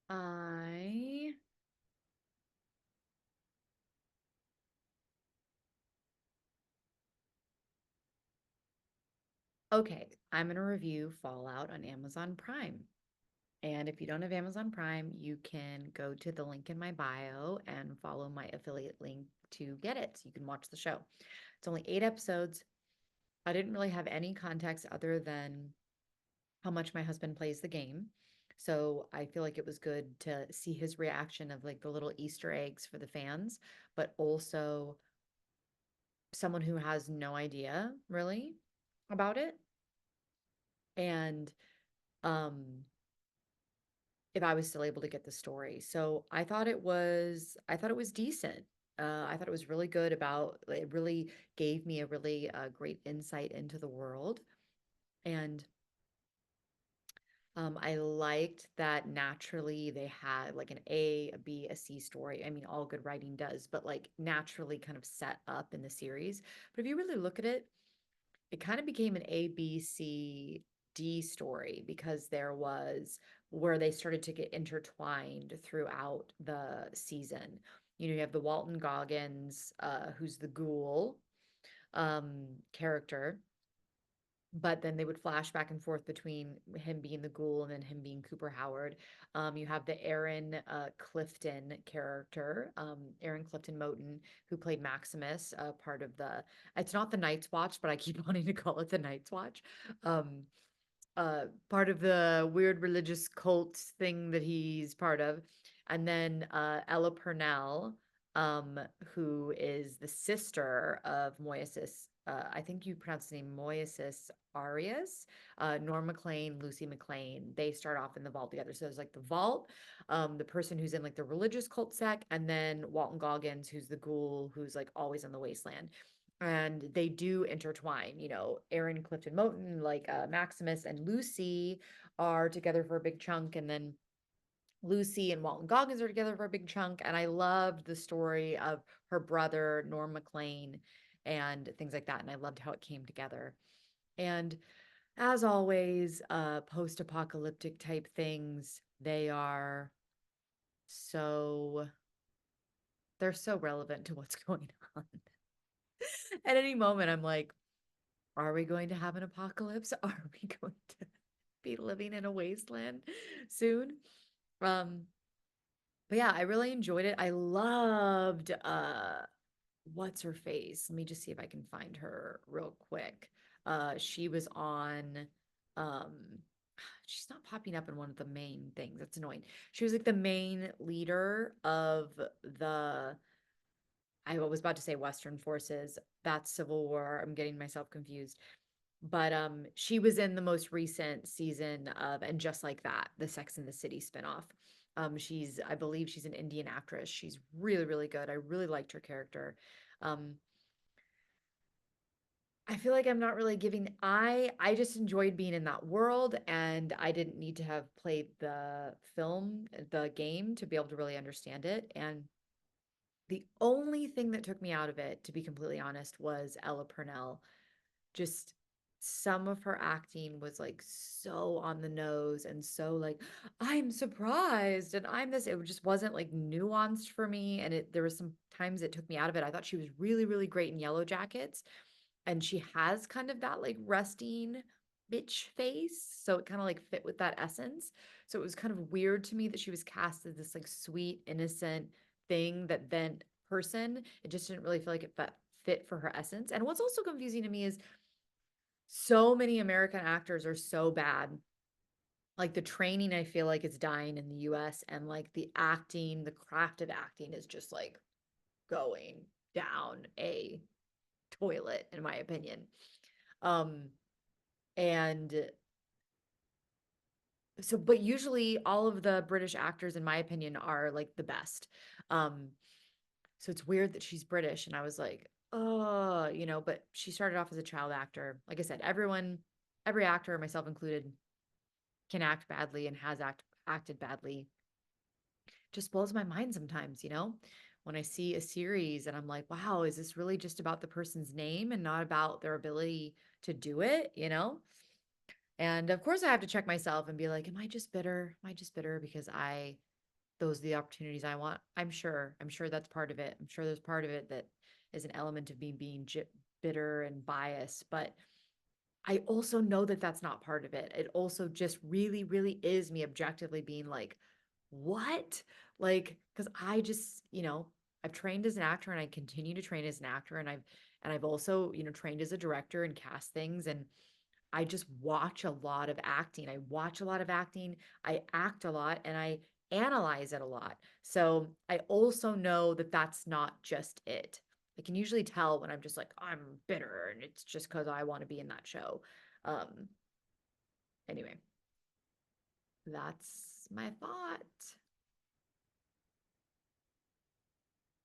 I Okay, I'm gonna review Fallout on Amazon Prime. And if you don't have Amazon Prime, you can go to the link in my bio and follow my affiliate link to get it so you can watch the show. It's only 8 episodes. I didn't really have any context other than how much my husband plays the game. So I feel like it was good to see his reaction of like the little Easter eggs for the fans, but also someone who has no idea really about it. And um if I was still able to get the story. So I thought it was decent. I thought it was really good about it really gave me a really great insight into the world. And I liked that naturally they had like an A, a B, a C story. I mean, all good writing does, but like naturally kind of set up in the series. But if you really look at it, it kind of became an A, B, C, D story because there was where they started to get intertwined throughout the season. You have the Walton Goggins, who's the ghoul character, but then they would flash back and forth between him being the ghoul and then him being Cooper Howard. You have the Aaron Clifton character, Aaron Clifton Moten, who played Maximus, part of it's not the Night's Watch, but I keep wanting to call it the Night's Watch. Um, Part of the weird religious cult thing that he's part of. And then Ella Purnell, um, who is the sister of Moises. I think you pronounce the name Moises Arias, Norm MacLean, Lucy McLean. They start off in the vault together. So there's like the vault, the person who's in like the religious cult sect, and then Walton Goggins, who's the ghoul who's like always in the wasteland, and they do intertwine. Aaron Clifton Moten, like Maximus and Lucy are together for a big chunk, and then Lucy and Walton Goggins are together for a big chunk. And I loved the story of her brother Norm MacLean and things like that, and I loved how it came together. And as always, post-apocalyptic type things, so they're so relevant to what's going on. At any moment, I'm like, are we going to have an apocalypse? Are we going to be living in a wasteland soon? Um, but yeah, I really enjoyed it. I loved what's her face? Let me just see if I can find her real quick. She was on um she's not popping up in one of the main things. That's annoying. She was like the main leader of the I was about to say Western Forces. That's Civil War. I'm getting myself confused. But she was in the most recent season of And Just Like That, the Sex and the City spinoff. I believe she's an Indian actress. She's really, really good. I really liked her character. Um, I feel like I'm not really giving I just enjoyed being in that world, and I didn't need to have played the game to be able to really understand it. And the only thing that took me out of it, to be completely honest, was Ella Purnell. Just some of her acting was like so on the nose and so like I'm surprised and I'm this. It just wasn't like nuanced for me, and there was some times it took me out of it. I thought she was really, really great in Yellow Jackets, and she has kind of that like resting bitch face, so it kind of like fit with that essence. So it was kind of weird to me that she was cast as this like sweet innocent thing that then person. It just didn't really feel like it fit for her essence. And what's also confusing to me is so many American actors are so bad. Like the training, I feel like it's dying in the US, and like the acting, the craft of acting is just like going down a toilet, in my opinion. Um, and but usually all of the British actors, in my opinion, are like the best. Um, so it's weird that she's British, and I was like, oh, but she started off as a child actor. Like I said, every actor, myself included, can act badly and has acted badly. Just blows my mind sometimes. When I see a series and I'm like, wow, is this really just about the person's name and not about their ability to do it? And of course I have to check myself and be like, am I just bitter? Am I just bitter because I those are the opportunities I want. I'm sure that's part of it. I'm sure there's part of it that is an element of me being bitter and biased, but I also know that that's not part of it. It also just really, really is me objectively being like, what? Like, because I just, I've trained as an actor and I continue to train as an actor, and I've also, trained as a director and cast things, and I just watch a lot of acting. I watch a lot of acting. I act a lot and I analyze it a lot. So I also know that that's not just it. I can usually tell when I'm just like, I'm bitter and it's just because I want to be in that show. Um, anyway, that's my thought.